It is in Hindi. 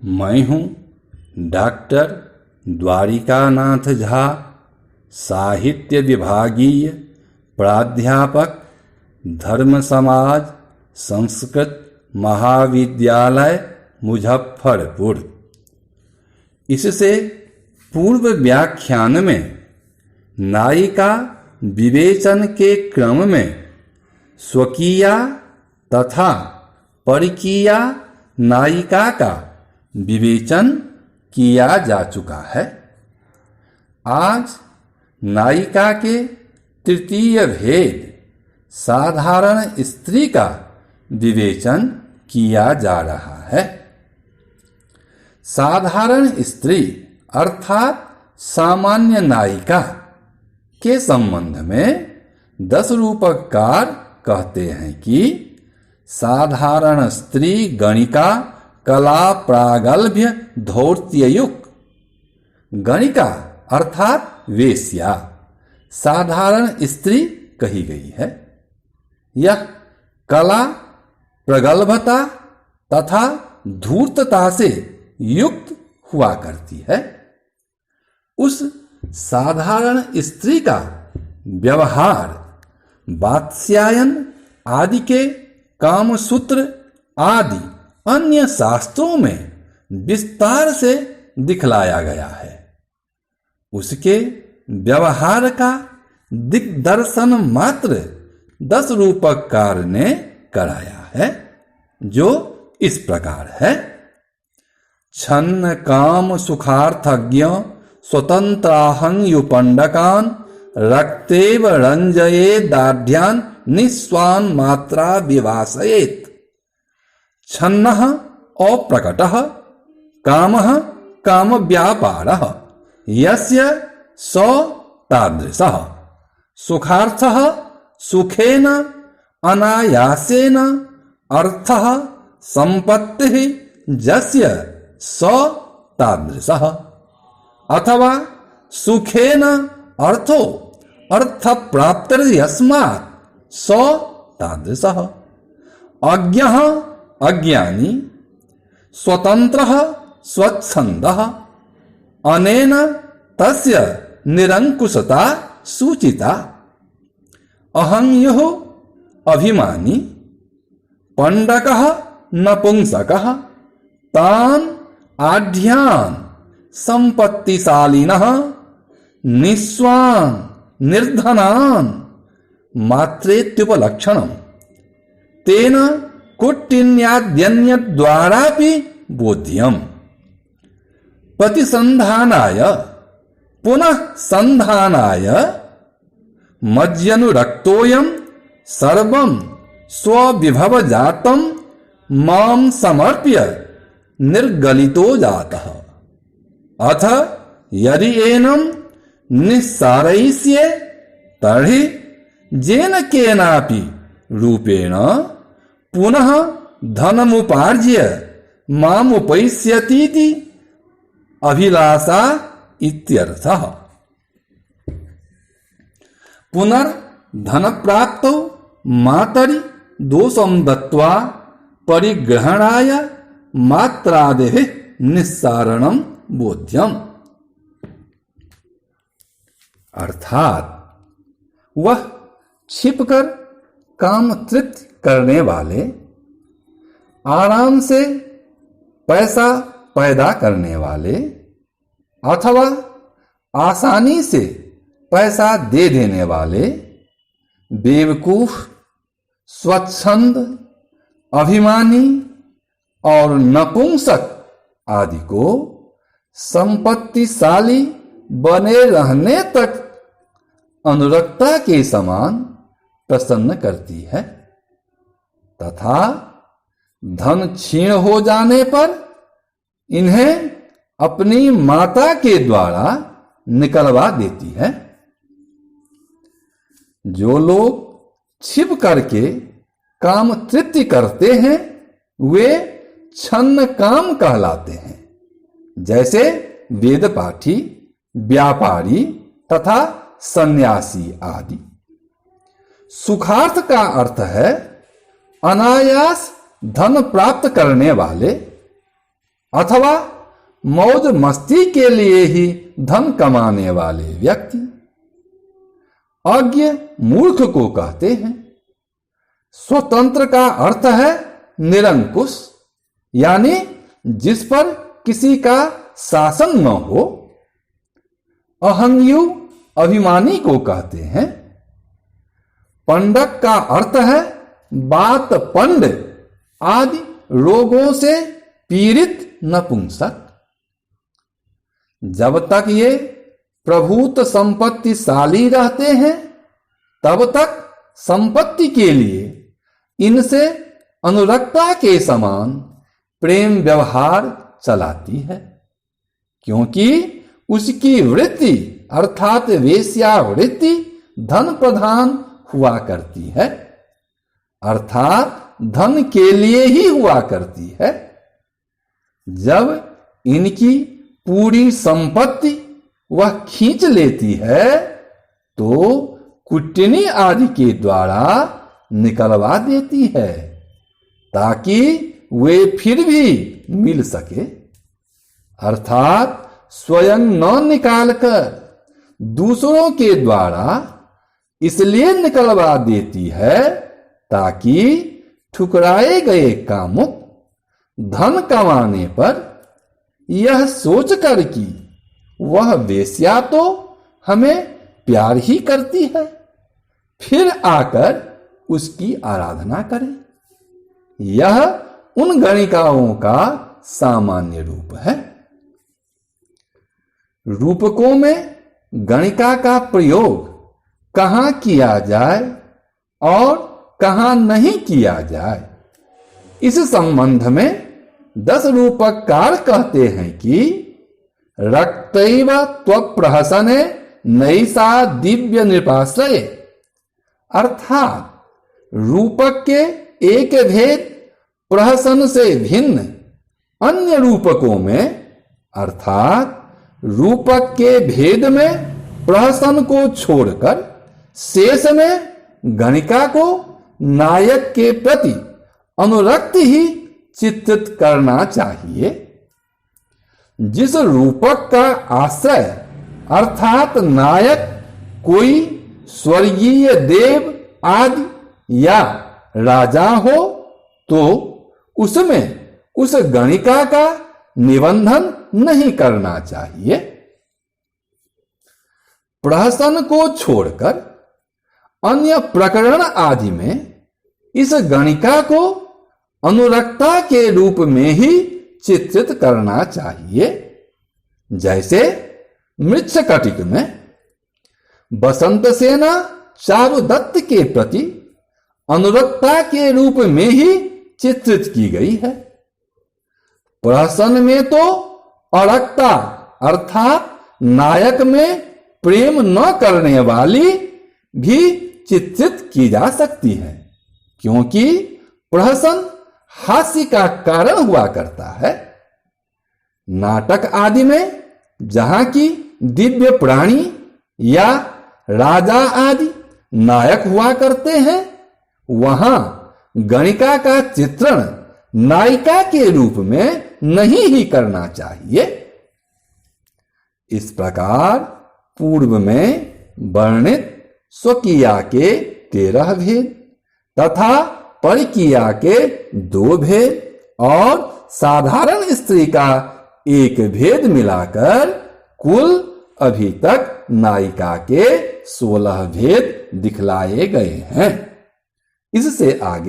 मैं हूँ डॉक्टर द्वारिकानाथ झा, साहित्य विभागीय प्राध्यापक, धर्म समाज संस्कृत महाविद्यालय मुजफ्फरपुर। इससे पूर्व व्याख्यान में नायिका विवेचन के क्रम में स्वकीया तथा परकीया नायिका का विवेचन किया जा चुका है। आज नायिका के तृतीय भेद साधारण स्त्री का विवेचन किया जा रहा है। साधारण स्त्री अर्थात सामान्य नायिका के संबंध में दस रूपकार कहते हैं कि साधारण स्त्री गणिका कला प्रागल्भ्य धौर्त्ययुक्त। गणिका अर्थात वेश्या साधारण स्त्री कही गई है। यह कला प्रगल्भता तथा धूर्तता से युक्त हुआ करती है। उस साधारण स्त्री का व्यवहार वात्स्यायन आदि के कामसूत्र आदि अन्य शास्त्रों में विस्तार से दिखलाया गया है। उसके व्यवहार का दिग्दर्शन मात्र दस रूपकार ने कराया है, जो इस प्रकार है। छन्न काम सुखार्थज्ञ स्वतंत्राहं युपंडकान रक्तेव रंजये दाढ़्यान निस्वान मात्रा विवासयेत। छन्नः अप्रकटः कामः काम व्यापारः यस्य स तादृशः। सुखार्थः सुखेन अनायासेन अर्थः संपत्तिः यस्य स तादृशः। अथवा सुखेन अर्थो अर्थ प्राप्तिर्यस्मात् स तादृशः। अज्ञः अज्ञानी स्वतंत्रः स्वच्छन्दः अनेन तस्य निरंकुशता सूचिता। अहंयुः अभिमानी पंडकः नपुंसकः तान् आढ्यान् संपत्तिशालिनः निस्वान् निर्धनान् मात्रेत्युपलक्षणम्। तेन कुट्टिन्याद्यन्यद्वारापि बोध्यम्। प्रतिसन्धानाय पुनः संधानाय मज्जनुरक्तोऽयं सर्वं स्वविभवजातं मां समर्प्य निर्गलितो जातः। अथ यदि एनं निस्सारयिष्ये तर्हि जेन केनापि रूपेण पुनः धनमुपार्ज्य मामुपैष्यतीति अभिलाषा इत्यर्थः। पुनर्धनप्राप्तौ मातरि दोषं दत्त्वा परिग्रहणाय मात्रादेः निस्सारणं बोध्यम्। अर्थात वह छिपकर काम तृप्त करने वाले, आराम से पैसा पैदा करने वाले अथवा आसानी से पैसा दे देने वाले बेवकूफ, स्वच्छंद, अभिमानी और नपुंसक आदि को संपत्तिशाली बने रहने तक अनुरक्ता के समान प्रसन्न करती है तथा धन क्षीण हो जाने पर इन्हें अपनी माता के द्वारा निकलवा देती है। जो लोग छिप करके काम तृप्ति करते हैं वे छन्न काम कहलाते हैं, जैसे वेदपाठी, व्यापारी तथा सन्यासी आदि। सुखार्थ का अर्थ है अनायास धन प्राप्त करने वाले अथवा मौज मस्ती के लिए ही धन कमाने वाले व्यक्ति। अज्ञ मूर्ख को कहते हैं। स्वतंत्र का अर्थ है निरंकुश, यानी जिस पर किसी का शासन न हो। अहंयु अभिमानी को कहते हैं। पंडक का अर्थ है बात पंड आदि रोगों से पीड़ित नपुंसक। जब तक ये प्रभुत संपत्तिशाली रहते हैं तब तक संपत्ति के लिए इनसे अनुरक्ता के समान प्रेम व्यवहार चलाती है, क्योंकि उसकी वृत्ति अर्थात वेश्यावृत्ति धन प्रधान हुआ करती है, अर्थात धन के लिए ही हुआ करती है। जब इनकी पूरी संपत्ति वह खींच लेती है तो कुटनी आदि के द्वारा निकलवा देती है, ताकि वे फिर भी मिल सके, अर्थात स्वयं न निकालकर दूसरों के द्वारा इसलिए निकलवा देती है ताकि ठुकराए गए कामुक धन कमाने पर यह सोचकर कि वह वेश्या तो हमें प्यार ही करती है, फिर आकर उसकी आराधना करें। यह उन गणिकाओं का सामान्य रूप है। रूपकों में गणिका का प्रयोग कहाँ किया जाए और कहाँ नहीं किया जाए, इस संबंध में 10 रूपककार कहते हैं कि रक्तैव त्वप्रहसने नैषा दिव्य नृपाश्रय, अर्थात रूपक के एक भेद प्रहसन से भिन्न अन्य रूपकों में, अर्थात रूपक के भेद में प्रहसन को छोड़कर शेष में गणिका को नायक के प्रति अनुरक्त ही चित्रित करना चाहिए। जिस रूपक का आश्रय अर्थात नायक कोई स्वर्गीय देव आदि या राजा हो तो उसमें उस गणिका का निबंधन नहीं करना चाहिए। प्रहसन को छोड़कर अन्य प्रकरण आदि में इस गणिका को अनुरक्ता के रूप में ही चित्रित करना चाहिए। जैसे मृच्छकटिक में बसंत सेना चारुदत्त के प्रति अनुरक्ता के रूप में ही चित्रित की गई है। प्रहसन में तो अरक्ता अर्थात नायक में प्रेम न करने वाली भी चित्रित की जा सकती है, क्योंकि प्रहसन हास्य का कारण हुआ करता है। नाटक आदि में जहां की दिव्य प्राणी या राजा आदि नायक हुआ करते हैं, वहां गणिका का चित्रण नायिका के रूप में नहीं ही करना चाहिए। इस प्रकार पूर्व में वर्णित स्वकीया के 13 भेद तथा परकीया के 2 भेद और साधारण स्त्री का 1 भेद मिलाकर कुल अभी तक नायिका के 16 भेद दिखलाए गए हैं। इससे आगे